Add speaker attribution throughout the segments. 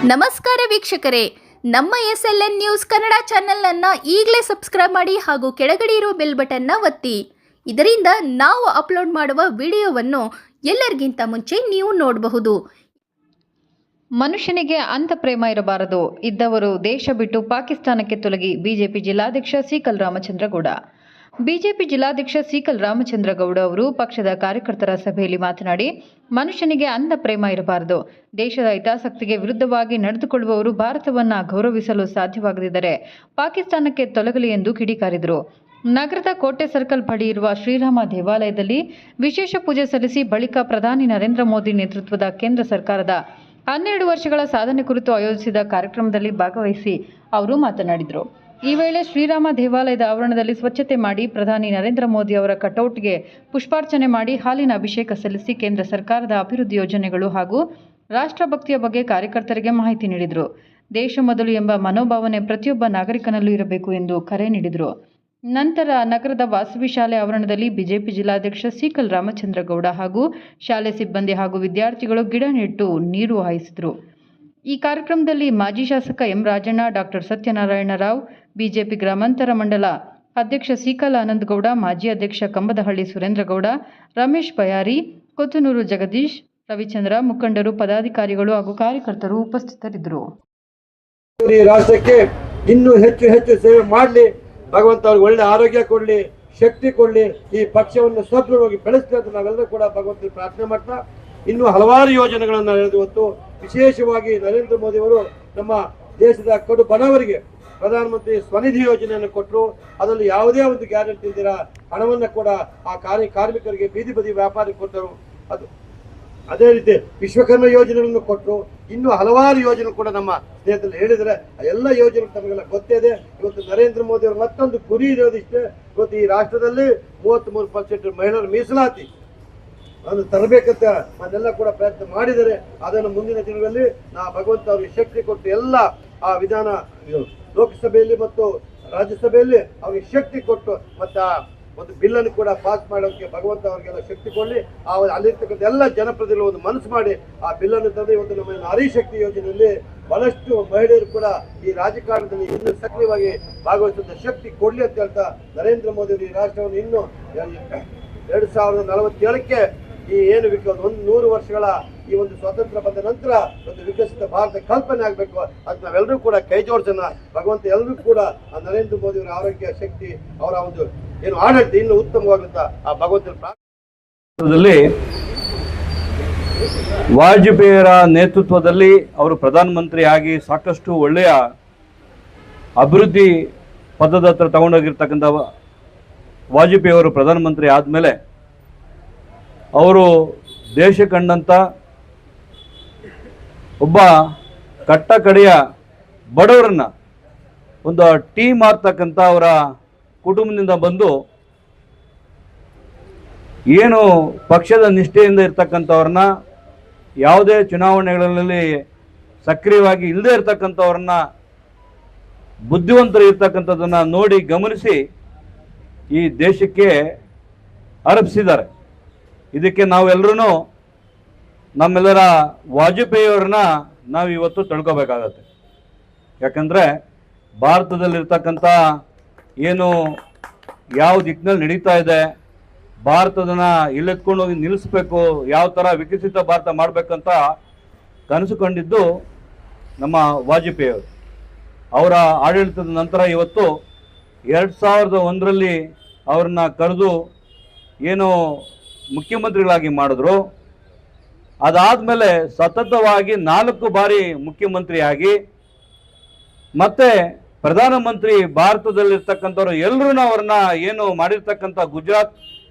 Speaker 1: ನಮಸ್ಕಾರ ವೀಕ್ಷಕರೇ, ನಮ್ಮ SLN ನ್ಯೂಸ್ ಕನ್ನಡ ಚಾನೆಲ್ ಈಗಲೇ ಸಬ್ಸ್ಕ್ರೈಬ್ ಮಾಡಿ ಹಾಗೂ ಕೆಳಗಡೆ ಇರೋ ಬೆಲ್ ಬಟನ್ ಒತ್ತಿ. ಇದರಿಂದ ನಾವು ಅಪ್ಲೋಡ್ ಮಾಡುವ ವಿಡಿಯೋವನ್ನು ಎಲ್ಲರಿಗಿಂತ ಮುಂಚೆ ನೀವು ನೋಡಬಹುದು.
Speaker 2: ಮನುಷ್ಯನಿಗೆ ಅಂಥ ಪ್ರೇಮ ಇರಬಾರದು, ಇದ್ದವರು ದೇಶ ಬಿಟ್ಟು ಪಾಕಿಸ್ತಾನಕ್ಕೆ ತೊಲಗಿ. ಬಿಜೆಪಿ ಜಿಲ್ಲಾಧ್ಯಕ್ಷ ಸಿಕಲ್ ರಾಮಚಂದ್ರಗೌಡ. ಬಿಜೆಪಿ ಜಿಲ್ಲಾಧ್ಯಕ್ಷ ಸಿಕಲ್ ರಾಮಚಂದ್ರಗೌಡ ಅವರು ಪಕ್ಷದ ಕಾರ್ಯಕರ್ತರ ಸಭೆಯಲ್ಲಿ ಮಾತನಾಡಿ, ಮನುಷ್ಯನಿಗೆ ಅಂಧ ಪ್ರೇಮ ಇರಬಾರದು. ದೇಶದ ಹಿತಾಸಕ್ತಿಗೆ ವಿರುದ್ಧವಾಗಿ ನಡೆದುಕೊಳ್ಳುವವರು ಭಾರತವನ್ನು ಗೌರವಿಸಲು ಸಾಧ್ಯವಾಗದಿದ್ದರೆ ಪಾಕಿಸ್ತಾನಕ್ಕೆ ತೊಲಗಲಿ ಎಂದು ಕಿಡಿಕಾರಿದರು. ನಗರದ ಕೋಟೆ ಸರ್ಕಲ್ ಬಳಿ ಇರುವ ಶ್ರೀರಾಮ ದೇವಾಲಯದಲ್ಲಿ ವಿಶೇಷ ಪೂಜೆ ಸಲ್ಲಿಸಿ ಬಳಿಕ ಪ್ರಧಾನಿ ನರೇಂದ್ರ ಮೋದಿ ನೇತೃತ್ವದ ಕೇಂದ್ರ ಸರ್ಕಾರದ 12 ವರ್ಷಗಳ ಸಾಧನೆ ಕುರಿತು ಆಯೋಜಿಸಿದ ಕಾರ್ಯಕ್ರಮದಲ್ಲಿ ಭಾಗವಹಿಸಿ ಅವರು ಮಾತನಾಡಿದರು. ಈ ವೇಳೆ ಶ್ರೀರಾಮ ದೇವಾಲಯದ ಆವರಣದಲ್ಲಿ ಸ್ವಚ್ಛತೆ ಮಾಡಿ ಪ್ರಧಾನಿ ನರೇಂದ್ರ ಮೋದಿ ಅವರ ಕಟೌಟ್ಗೆ ಪುಷ್ಪಾರ್ಚನೆ ಮಾಡಿ ಹಾಲಿನ ಅಭಿಷೇಕ ಸಲ್ಲಿಸಿ ಕೇಂದ್ರ ಸರ್ಕಾರದ ಅಭಿವೃದ್ಧಿ ಯೋಜನೆಗಳು ಹಾಗೂ ರಾಷ್ಟ್ರಭಕ್ತಿಯ ಬಗ್ಗೆ ಕಾರ್ಯಕರ್ತರಿಗೆ ಮಾಹಿತಿ ನೀಡಿದರು. ದೇಶ ಮೊದಲು ಎಂಬ ಮನೋಭಾವನೆ ಪ್ರತಿಯೊಬ್ಬ ನಾಗರಿಕನಲ್ಲೂ ಇರಬೇಕು ಎಂದು ಕರೆ ನೀಡಿದರು. ನಂತರ ನಗರದ ವಾಸವಿ ಶಾಲೆ ಆವರಣದಲ್ಲಿ ಬಿಜೆಪಿ ಜಿಲ್ಲಾಧ್ಯಕ್ಷ ಸಿಕಲ್ ರಾಮಚಂದ್ರಗೌಡ ಹಾಗೂ ಶಾಲೆ ಸಿಬ್ಬಂದಿ ಹಾಗೂ ವಿದ್ಯಾರ್ಥಿಗಳು ಗಿಡ ನೆಟ್ಟು ನೀರು ಹಾಯಿಸಿದರು. ಈ ಕಾರ್ಯಕ್ರಮದಲ್ಲಿ ಮಾಜಿ ಶಾಸಕ M Rajanna, doctor Satyanarayana Rao, BJP ಗ್ರಾಮಾಂತರ ಮಂಡಲ ಅಧ್ಯಕ್ಷ ಸಿಕಲ್ ಆನಂದಗೌಡ, ಮಾಜಿ ಅಧ್ಯಕ್ಷ ಕಂಬದಹಳ್ಳಿ ಸುರೇಂದ್ರಗೌಡ, ರಮೇಶ್ ಬಯಾರಿ, ಕೊತ್ತನೂರು ಜಗದೀಶ್, ರವಿಚಂದ್ರ, ಮುಖಂಡರು, ಪದಾಧಿಕಾರಿಗಳು ಹಾಗೂ ಕಾರ್ಯಕರ್ತರು ಉಪಸ್ಥಿತರಿದ್ದರು.
Speaker 3: ಈ ರಾಷ್ಟ್ರಕ್ಕೆ ಇನ್ನೂ ಹೆಚ್ಚು ಸೇವೆ ಮಾಡಲಿ, ಭಗವಂತ ಅವ್ರಿಗೆ ಒಳ್ಳೆ ಆರೋಗ್ಯ ಕೊಡಲಿ, ಶಕ್ತಿ ಕೊಡಲಿ, ಈ ಪಕ್ಷವನ್ನು ಸದೃಢವಾಗಿ ಬೆಳೆಸಲಿ ಅಂತ ನಾವೆಲ್ಲರೂ ಕೂಡ ಭಗವಂತನ ಪ್ರಾರ್ಥನೆ ಮಾಡ್ತಾ, ಇನ್ನೂ ಹಲವಾರು ಯೋಜನೆಗಳನ್ನು ಇವತ್ತು ವಿಶೇಷವಾಗಿ ನರೇಂದ್ರ ಮೋದಿ ಅವರು ನಮ್ಮ ದೇಶದ ಕಡು ಬಡವರಿಗೆ ಪ್ರಧಾನಮಂತ್ರಿ ಸ್ವನಿಧಿ ಯೋಜನೆಯನ್ನು ಕೊಟ್ಟರು. ಅದರಲ್ಲಿ ಯಾವುದೇ ಒಂದು ಗ್ಯಾರಂಟಿ ಇಲ್ದಿರ ಹಣವನ್ನು ಕೂಡ ಆ ಕಾರ್ಮಿಕರಿಗೆ, ಬೀದಿ ಬದಿ ವ್ಯಾಪಾರಿಗೆ ಕೊಟ್ಟರು. ಅದೇ ರೀತಿ ವಿಶ್ವಕರ್ಮ ಯೋಜನೆಗಳನ್ನು ಕೊಟ್ಟರು. ಇನ್ನೂ ಹಲವಾರು ಯೋಜನೆ ಕೂಡ ನಮ್ಮ ಸ್ನೇಹಿತರು ಹೇಳಿದರೆ ಆ ಎಲ್ಲ ಯೋಜನೆ ತಮಗೆಲ್ಲ ಗೊತ್ತಿದೆ. ಇವತ್ತು ನರೇಂದ್ರ ಮೋದಿ ಅವರು ಮತ್ತೊಂದು ಗುರಿ ಇರೋದಿಷ್ಟೇ, ಇವತ್ತು ಈ ರಾಷ್ಟ್ರದಲ್ಲಿ 33% ಮಹಿಳೆಯರ ಮೀಸಲಾತಿ ಅದನ್ನು ತರಬೇಕಂತ ಅದೆಲ್ಲ ಕೂಡ ಪ್ರಯತ್ನ ಮಾಡಿದರೆ ಅದನ್ನು ಮುಂದಿನ ದಿನಗಳಲ್ಲಿ ಭಗವಂತ ಅವರಿಗೆ ಶಕ್ತಿ ಕೊಟ್ಟು ಎಲ್ಲ ಆ ವಿಧಾನ ಲೋಕಸಭೆಯಲ್ಲಿ ಮತ್ತು ರಾಜ್ಯಸಭೆಯಲ್ಲಿ ಅವರಿಗೆ ಶಕ್ತಿ ಕೊಟ್ಟು ಮತ್ತು ಒಂದು ಬಿಲ್ಲನ್ನು ಕೂಡ ಪಾಸ್ ಮಾಡೋಕ್ಕೆ ಭಗವಂತ ಅವರಿಗೆಲ್ಲ ಶಕ್ತಿ ಕೊಡಲಿ. ಅಲ್ಲಿರ್ತಕ್ಕಂಥ ಎಲ್ಲ ಜನಪ್ರತಿನಿಧಿಗಳು ಒಂದು ಮನಸ್ಸು ಮಾಡಿ ಆ ಬಿಲ್ಲನ್ನು ತಂದು ಇವತ್ತು ನಮ್ಮ ನಾರಿ ಶಕ್ತಿ ಯೋಜನೆಯಲ್ಲಿ ಬಹಳಷ್ಟು ಮಹಿಳೆಯರು ಕೂಡ ಈ ರಾಜಕಾರಣದಲ್ಲಿ ಇನ್ನೂ ಸಕ್ರಿಯವಾಗಿ ಭಾಗವಹಿಸುವಂಥ ಶಕ್ತಿ ಕೊಡಲಿ ಅಂತ ಹೇಳ್ತಾ, ನರೇಂದ್ರ ಮೋದಿ ಅವರು ಈ ರಾಷ್ಟ್ರವನ್ನು ಇನ್ನೂ 2047ಕ್ಕೆ ಈ ಏನು 100 ವರ್ಷಗಳ ಈ ಒಂದು ಸ್ವಾತಂತ್ರ್ಯ ಬಂದ ನಂತರ ಒಂದು ವಿಕಸಿತ ಭಾರತ ಕಲ್ಪನೆ ಆಗಬೇಕು. ಅದು ನಾವೆಲ್ಲರೂ ಕೂಡ ಕೈ ಜೋಡಿಸೋಣ. ಭಗವಂತ ಎಲ್ಲರೂ ಕೂಡ ಆ ನರೇಂದ್ರ ಮೋದಿ ಅವರ ಆರೋಗ್ಯ, ಶಕ್ತಿ, ಅವರ ಒಂದು ಏನು ಆಡಳಿತ ಇನ್ನೂ ಉತ್ತಮವಾಗುತ್ತಾ ಆ ಭಗವಂತನ
Speaker 4: ಪ್ರಾಂತದಲ್ಲಿ ವಾಜಪೇಯಿಯವರ ನೇತೃತ್ವದಲ್ಲಿ ಅವರು ಪ್ರಧಾನಮಂತ್ರಿ ಆಗಿ ಸಾಕಷ್ಟು ಒಳ್ಳೆಯ ಅಭಿವೃದ್ಧಿ ಪದದ ಹತ್ರ ತಗೊಂಡೋಗಿರ್ತಕ್ಕಂಥ ವಾಜಪೇಯಿಯವರು ಪ್ರಧಾನಮಂತ್ರಿ ಆದಮೇಲೆ ಅವರು ದೇಶ ಕಂಡಂಥ ಒಬ್ಬ ಕಟ್ಟ ಕಡೆಯ ಬಡವರನ್ನ ಒಂದು ಟೀಮ್ ಆಗ್ತಕ್ಕಂಥ ಅವರ ಕುಟುಂಬದಿಂದ ಬಂದು ಏನು ಪಕ್ಷದ ನಿಷ್ಠೆಯಿಂದ ಇರ್ತಕ್ಕಂಥವ್ರನ್ನ, ಯಾವುದೇ ಚುನಾವಣೆಗಳಲ್ಲಿ ಸಕ್ರಿಯವಾಗಿ ಇಲ್ಲದೆ ಇರ್ತಕ್ಕಂಥವ್ರನ್ನ, ಬುದ್ಧಿವಂತರು ಇರ್ತಕ್ಕಂಥದ್ದನ್ನು ನೋಡಿ ಗಮನಿಸಿ ಈ ದೇಶಕ್ಕೆ ಅರ್ಪಿಸಿದ್ದಾರೆ. ಇದಕ್ಕೆ ನಾವೆಲ್ಲರೂ ನಮ್ಮೆಲ್ಲರ ವಾಜಪೇಯಿಯವ್ರನ್ನ ನಾವು ಇವತ್ತು ತಿಳ್ಕೊಬೇಕಾಗತ್ತೆ. ಯಾಕಂದರೆ ಭಾರತದಲ್ಲಿರ್ತಕ್ಕಂಥ ಏನು ಯಾವ ದಿಕ್ಕಿನಲ್ಲಿ ನಡೀತಾ ಇದೆ, ಭಾರತದನ್ನು ಇಲ್ಲೆತ್ಕೊಂಡು ಹೋಗಿ ನಿಲ್ಲಿಸ್ಬೇಕು, ಯಾವ ಥರ ವಿಕಸಿತ ಭಾರತ ಮಾಡಬೇಕಂತ ಕನಸು ಕಂಡಿದ್ದು ನಮ್ಮ ವಾಜಪೇಯಿಯವರು. ಅವರ ಆಡಳಿತದ ನಂತರ ಇವತ್ತು 2001ರಲ್ಲಿ ಅವ್ರನ್ನ ಕರೆದು ಏನು ಮುಖ್ಯಮಂತ್ರಿಗಳಾಗಿ ಮಾಡಿದ್ರು. ಅದಾದಮೇಲೆ ಸತತವಾಗಿ 4 ಬಾರಿ ಮುಖ್ಯಮಂತ್ರಿಯಾಗಿ ಮತ್ತೆ ಪ್ರಧಾನಮಂತ್ರಿ ಭಾರತದಲ್ಲಿರ್ತಕ್ಕಂಥವ್ರು ಎಲ್ಲರೂ ಅವ್ರನ್ನ ಏನು ಮಾಡಿರ್ತಕ್ಕಂಥ ಗುಜರಾತ್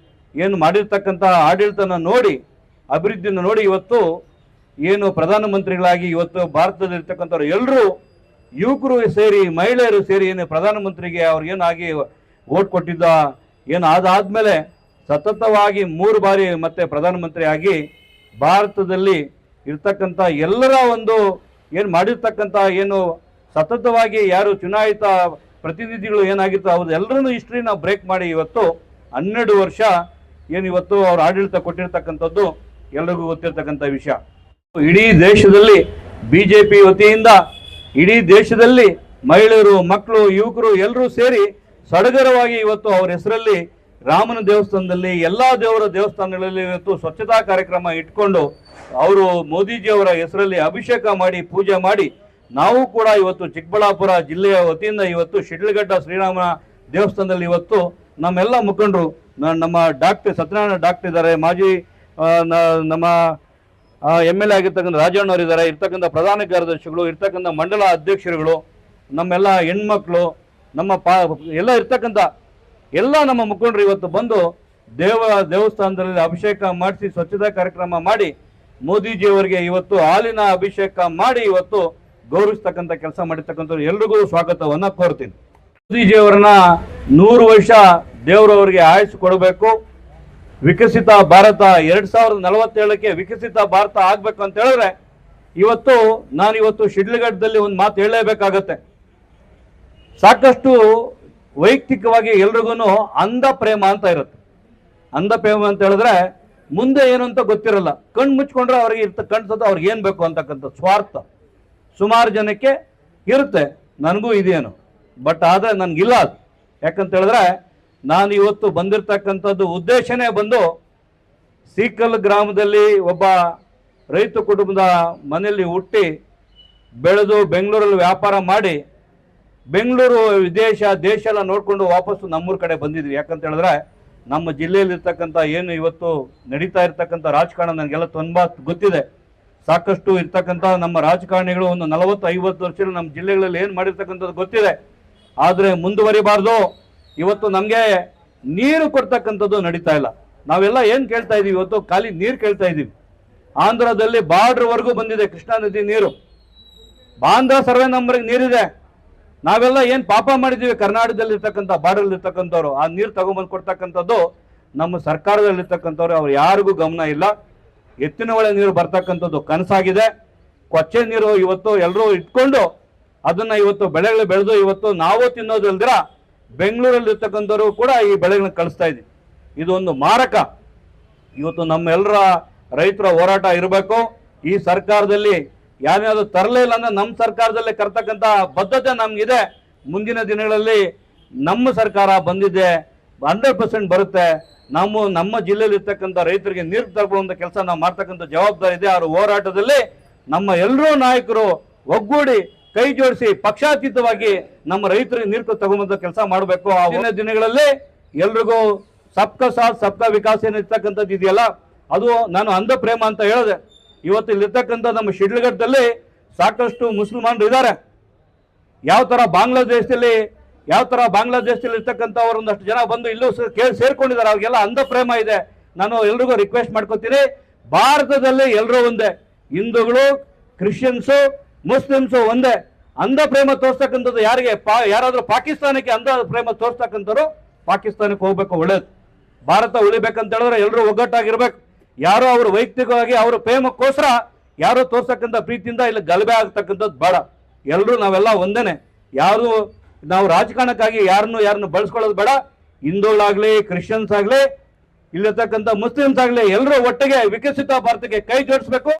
Speaker 4: ಏನು ಮಾಡಿರ್ತಕ್ಕಂಥ ಆಡಳಿತನ ನೋಡಿ, ಅಭಿವೃದ್ಧಿಯನ್ನು ನೋಡಿ ಇವತ್ತು ಏನು ಪ್ರಧಾನಮಂತ್ರಿಗಳಾಗಿ ಇವತ್ತು ಭಾರತದಲ್ಲಿರ್ತಕ್ಕಂಥವ್ರು ಎಲ್ಲರೂ ಯುವಕರು ಸೇರಿ, ಮಹಿಳೆಯರು ಸೇರಿ ಏನು ಪ್ರಧಾನಮಂತ್ರಿಗೆ ಅವ್ರಿಗೇನಾಗಿ ಓಟ್ ಕೊಟ್ಟಿದ್ದ ಏನು ಅದಾದಮೇಲೆ ಸತತವಾಗಿ 3 ಬಾರಿ ಮತ್ತೆ ಪ್ರಧಾನಮಂತ್ರಿ ಆಗಿ ಭಾರತದಲ್ಲಿ ಇರ್ತಕ್ಕಂಥ ಎಲ್ಲರ ಒಂದು ಏನು ಮಾಡಿರ್ತಕ್ಕಂಥ ಏನು ಸತತವಾಗಿ ಯಾರು ಚುನಾಯಿತ ಪ್ರತಿನಿಧಿಗಳು ಏನಾಗಿತ್ತು ಅವ್ರದ್ದೆಲ್ಲರೂ ಹಿಸ್ಟ್ರಿ ನಾವು ಬ್ರೇಕ್ ಮಾಡಿ ಇವತ್ತು 12 ವರ್ಷ ಏನು ಇವತ್ತು ಅವ್ರ ಆಡಳಿತ ಕೊಟ್ಟಿರ್ತಕ್ಕಂಥದ್ದು ಎಲ್ರಿಗೂ ಗೊತ್ತಿರ್ತಕ್ಕಂಥ ವಿಷಯ. ಇಡೀ ದೇಶದಲ್ಲಿ BJP ವತಿಯಿಂದ ಇಡೀ ದೇಶದಲ್ಲಿ ಮಹಿಳೆಯರು, ಮಕ್ಕಳು, ಯುವಕರು ಎಲ್ಲರೂ ಸೇರಿ ಸಡಗರವಾಗಿ ಇವತ್ತು ಅವರ ಹೆಸರಲ್ಲಿ ರಾಮನ ದೇವಸ್ಥಾನದಲ್ಲಿ ಎಲ್ಲ ದೇವರ ದೇವಸ್ಥಾನಗಳಲ್ಲಿ ಇವತ್ತು ಸ್ವಚ್ಛತಾ ಕಾರ್ಯಕ್ರಮ ಇಟ್ಕೊಂಡು ಅವರು ಮೋದಿಜಿಯವರ ಹೆಸರಲ್ಲಿ ಅಭಿಷೇಕ ಮಾಡಿ ಪೂಜೆ ಮಾಡಿ ನಾವು ಕೂಡ ಇವತ್ತು ಚಿಕ್ಕಬಳ್ಳಾಪುರ ಜಿಲ್ಲೆಯ ವತಿಯಿಂದ ಇವತ್ತು ಶಿಡ್ಲಘಟ್ಟ ಶ್ರೀರಾಮ ದೇವಸ್ಥಾನದಲ್ಲಿ ಇವತ್ತು ನಮ್ಮೆಲ್ಲ ಮುಖಂಡರು, ನಮ್ಮ ಸತ್ಯನಾರಾಯಣ ಡಾಕ್ಟರ್ ಇದ್ದಾರೆ, ಮಾಜಿ ನಮ್ಮ MLA ಆಗಿರ್ತಕ್ಕಂಥ ರಾಜಣ್ಣವರು ಇದ್ದಾರೆ, ಇರ್ತಕ್ಕಂಥ ಪ್ರಧಾನ ಕಾರ್ಯದರ್ಶಿಗಳು, ಇರ್ತಕ್ಕಂಥ ಮಂಡಲ ಅಧ್ಯಕ್ಷರುಗಳು, ನಮ್ಮೆಲ್ಲ ಹೆಣ್ಮಕ್ಳು, ನಮ್ಮ ಎಲ್ಲ ಇರ್ತಕ್ಕಂಥ ಎಲ್ಲ ನಮ್ಮ ಮುಖಂಡರು ಇವತ್ತು ಬಂದು ದೇವಸ್ಥಾನದಲ್ಲಿ ಅಭಿಷೇಕ ಮಾಡಿಸಿ ಸ್ವಚ್ಛತಾ ಕಾರ್ಯಕ್ರಮ ಮಾಡಿ ಮೋದಿಜಿಯವರಿಗೆ ಇವತ್ತು ಹಾಲಿನ ಅಭಿಷೇಕ ಮಾಡಿ ಇವತ್ತು ಗೌರವಿಸ್ತಕ್ಕಂಥ ಕೆಲಸ ಮಾಡಿರ್ತಕ್ಕಂಥವ್ರು ಎಲ್ರಿಗೂ ಸ್ವಾಗತವನ್ನ ಕೋರ್ತೀನಿ. ಮೋದಿಜಿಯವರನ್ನ 100 ವರ್ಷ ದೇವರವರಿಗೆ ಆಯಸ್ಸು ಕೊಡಬೇಕು. ವಿಕಸಿತ ಭಾರತ 2047ಕ್ಕೆ ವಿಕಸಿತ ಭಾರತ ಆಗ್ಬೇಕು ಅಂತ ಹೇಳಿದ್ರೆ ನಾನಿವತ್ತು ಶಿಡ್ಲಘಟ್ಟದಲ್ಲಿ ಒಂದು ಮಾತು ಹೇಳಲೇಬೇಕಾಗತ್ತೆ. ಸಾಕಷ್ಟು ವೈಯಕ್ತಿಕವಾಗಿ ಎಲ್ರಿಗೂ ಅಂಧ ಪ್ರೇಮ ಅಂತ ಇರುತ್ತೆ. ಅಂಧ ಪ್ರೇಮ ಅಂತ ಹೇಳಿದ್ರೆ ಮುಂದೆ ಏನು ಅಂತ ಗೊತ್ತಿರಲ್ಲ, ಕಣ್ಣು ಮುಚ್ಕೊಂಡ್ರೆ ಅವ್ರಿಗೆ ಕಾಣಿಸೋದು ಅವ್ರಿಗೆ ಏನ್ ಬೇಕು ಅಂತಕ್ಕಂಥ ಸ್ವಾರ್ಥ ಸುಮಾರು ಜನಕ್ಕೆ ಇರುತ್ತೆ. ನನಗೂ ಇದೇನು, ಬಟ್ ಆದ್ರೆ ನನ್ಗಿಲ್ಲ ಅದು. ಯಾಕಂತ ಹೇಳಿದ್ರೆ ನಾನು ಇವತ್ತು ಬಂದಿರತಕ್ಕಂಥದ್ದು ಉದ್ದೇಶನೇ ಬಂದು ಸೀಕಲ್ ಗ್ರಾಮದಲ್ಲಿ ಒಬ್ಬ ರೈತ ಕುಟುಂಬದ ಮನೆಯಲ್ಲಿ ಹುಟ್ಟಿ ಬೆಳೆದು ಬೆಂಗಳೂರಲ್ಲಿ ವ್ಯಾಪಾರ ಮಾಡಿ ಬೆಂಗಳೂರು ದೇಶ ಎಲ್ಲ ನೋಡಿಕೊಂಡು ವಾಪಸ್ಸು ನಮ್ಮೂರ ಕಡೆ ಬಂದಿದ್ವಿ. ಯಾಕಂತ ಹೇಳಿದ್ರೆ ನಮ್ಮ ಜಿಲ್ಲೆಯಲ್ಲಿರ್ತಕ್ಕಂಥ ಏನು ಇವತ್ತು ನಡೀತಾ ಇರ್ತಕ್ಕಂಥ ರಾಜಕಾರಣ ನನಗೆಲ್ಲ ತುಂಬ ಗೊತ್ತಿದೆ. ಸಾಕಷ್ಟು ಇರ್ತಕ್ಕಂಥ ನಮ್ಮ ರಾಜಕಾರಣಿಗಳು ಒಂದು 40-50 ವರ್ಷ ನಮ್ಮ ಜಿಲ್ಲೆಗಳಲ್ಲಿ ಏನು ಮಾಡಿರ್ತಕ್ಕಂಥದ್ದು ಗೊತ್ತಿದೆ. ಆದರೆ ಮುಂದುವರಿಬಾರ್ದು. ಇವತ್ತು ನಮಗೆ ನೀರು ಕೊಡ್ತಕ್ಕಂಥದ್ದು ನಡೀತಾ ಇಲ್ಲ. ನಾವೆಲ್ಲ ಏನು ಕೇಳ್ತಾ ಇದೀವಿ, ಇವತ್ತು ಖಾಲಿ ನೀರು ಕೇಳ್ತಾ ಇದ್ದೀವಿ. ಆಂಧ್ರದಲ್ಲಿ ಬಾರ್ಡ್ರ್ವರೆಗೂ ಬಂದಿದೆ ಕೃಷ್ಣಾ ನದಿ ನೀರು, ಬಾಂಧ್ರ ಸರ್ವೆ ನಂಬರ್ಗೆ ನೀರಿದೆ. ನಾವೆಲ್ಲ ಏನು ಪಾಪ ಮಾಡಿದ್ದೀವಿ ಕರ್ನಾಟಕದಲ್ಲಿ ಇರ್ತಕ್ಕಂಥ ಬಾರ್ಡರ್ ಇರ್ತಕ್ಕಂಥವ್ರು, ಆ ನೀರು ತಗೊಂಬಂದು ಕೊಡ್ತಕ್ಕಂಥದ್ದು ನಮ್ಮ ಸರ್ಕಾರದಲ್ಲಿರ್ತಕ್ಕಂಥವ್ರು ಅವ್ರು ಯಾರಿಗೂ ಗಮನ ಇಲ್ಲ. ಎತ್ತಿನ ಹೊಳೆ ನೀರು ಬರ್ತಕ್ಕಂಥದ್ದು ಕನಸಾಗಿದೆ. ಕೊಚ್ಚೆ ನೀರು ಇವತ್ತು ಎಲ್ಲರೂ ಇಟ್ಕೊಂಡು ಅದನ್ನ ಇವತ್ತು ಬೆಳೆಗಳು ಬೆಳೆದು ಇವತ್ತು ನಾವು ತಿನ್ನೋದಲ್ದಿರ ಬೆಂಗಳೂರಲ್ಲಿ ಇರ್ತಕ್ಕಂಥವ್ರು ಕೂಡ ಈ ಬೆಳೆಗಳನ್ನ ಕಳಿಸ್ತಾ ಇದ್ದೀವಿ. ಇದು ಒಂದು ಮಾರಕ. ಇವತ್ತು ನಮ್ಮೆಲ್ಲರ ರೈತರ ಹೋರಾಟ ಇರಬೇಕು. ಈ ಸರ್ಕಾರದಲ್ಲಿ ಯಾವ್ಯಾವುದು ತರಲೇ ಇಲ್ಲ ಅಂದ್ರೆ ನಮ್ಮ ಸರ್ಕಾರದಲ್ಲೇ ಕರ್ತಕ್ಕಂಥ ಬದ್ಧತೆ ನಮ್ಗಿದೆ. ಮುಂದಿನ ದಿನಗಳಲ್ಲಿ ನಮ್ಮ ಸರ್ಕಾರ ಬಂದಿದೆ, 100% ಬರುತ್ತೆ. ನಮ್ಮ ಜಿಲ್ಲೆಯಲ್ಲಿ ಇರ್ತಕ್ಕಂಥ ರೈತರಿಗೆ ನೀರು ತರುವಂತ ಕೆಲಸ ನಾವು ಮಾಡ್ತಕ್ಕಂಥ ಜವಾಬ್ದಾರಿ ಇದೆ. ಅವ್ರ ಹೋರಾಟದಲ್ಲಿ ನಮ್ಮ ಎಲ್ಲರೂ ನಾಯಕರು ಒಗ್ಗೂಡಿ ಕೈ ಜೋಡಿಸಿ ಪಕ್ಷಾತೀತವಾಗಿ ನಮ್ಮ ರೈತರಿಗೆ ನೀರು ತಗೊಂಬಂತ ಕೆಲಸ ಮಾಡಬೇಕು. ಆ ದಿನಗಳಲ್ಲಿ ಎಲ್ರಿಗೂ ಸಬ್ಕಾ ಸಾಥ್ ಸಬ್ಕಾ ವಿಕಾಸ್ ಏನಿರ್ತಕ್ಕಂಥದ್ದು ಇದೆಯಲ್ಲ, ಅದು ನಾನು ಅಂಧ ಪ್ರೇಮ ಅಂತ ಹೇಳಿದೆ. ಇವತ್ತು ಇಲ್ಲಿರ್ತಕ್ಕಂಥ ನಮ್ಮ ಶಿಡ್ಲಘಟ್ಟದಲ್ಲಿ ಸಾಕಷ್ಟು ಮುಸಲ್ಮಾನರು ಇದ್ದಾರೆ. ಯಾವ ತರ ಬಾಂಗ್ಲಾದೇಶದಲ್ಲಿ ಇರ್ತಕ್ಕಂಥವ್ರು ಒಂದಷ್ಟು ಜನ ಬಂದು ಇಲ್ಲೂ ಸೇರ್ಕೊಂಡಿದ್ದಾರೆ. ಅವ್ರಿಗೆಲ್ಲ ಅಂಧ ಪ್ರೇಮ ಇದೆ. ನಾನು ಎಲ್ರಿಗೂ ರಿಕ್ವೆಸ್ಟ್ ಮಾಡ್ಕೊತೀನಿ, ಭಾರತದಲ್ಲಿ ಎಲ್ಲರೂ ಒಂದೇ, ಹಿಂದೂಗಳು, ಕ್ರಿಶ್ಚಿಯನ್ಸು, ಮುಸ್ಲಿಮ್ಸು ಒಂದೇ. ಅಂಧ ಪ್ರೇಮ ತೋರಿಸ್ತಕ್ಕಂಥದ್ದು ಯಾರಾದ್ರೂ ಪಾಕಿಸ್ತಾನಕ್ಕೆ ಅಂಧ ಪ್ರೇಮ ತೋರಿಸ್ತಕ್ಕಂಥವ್ರು ಪಾಕಿಸ್ತಾನಕ್ಕೆ ಹೋಗ್ಬೇಕು. ಒಳ್ಳೇದು. ಭಾರತ ಉಳಿಬೇಕಂತ ಹೇಳಿದ್ರೆ ಎಲ್ಲರೂ ಒಗ್ಗಟ್ಟಾಗಿರ್ಬೇಕು. ಯಾರೋ ಅವರು ವೈಯಕ್ತಿಕವಾಗಿ ಅವರ ಪ್ರೇಮಕ್ಕೋಸ್ಕರ ಯಾರೋ ತೋರ್ಸಕ್ಕಂಥ ಪ್ರೀತಿಯಿಂದ ಇಲ್ಲಿ ಗಲಭೆ ಆಗ್ತಕ್ಕಂಥದ್ದು ಬೇಡ. ಎಲ್ಲರೂ ನಾವೆಲ್ಲ ಒಂದೇನೆ. ನಾವು ರಾಜಕಾರಣಕ್ಕಾಗಿ ಯಾರನ್ನು ಬಳಸ್ಕೊಳ್ಳೋದು ಬೇಡ. ಹಿಂದೂಗಳಾಗ್ಲಿ, ಕ್ರಿಶ್ಚಿಯನ್ಸ್ ಆಗ್ಲಿ, ಇಲ್ಲಿರ್ತಕ್ಕಂಥ ಮುಸ್ಲಿಮ್ಸ್ ಆಗ್ಲಿ, ಎಲ್ಲರೂ ಒಟ್ಟಿಗೆ ವಿಕಸಿತ ಭಾರತಕ್ಕೆ ಕೈ ಜೋಡಿಸ್ಬೇಕು.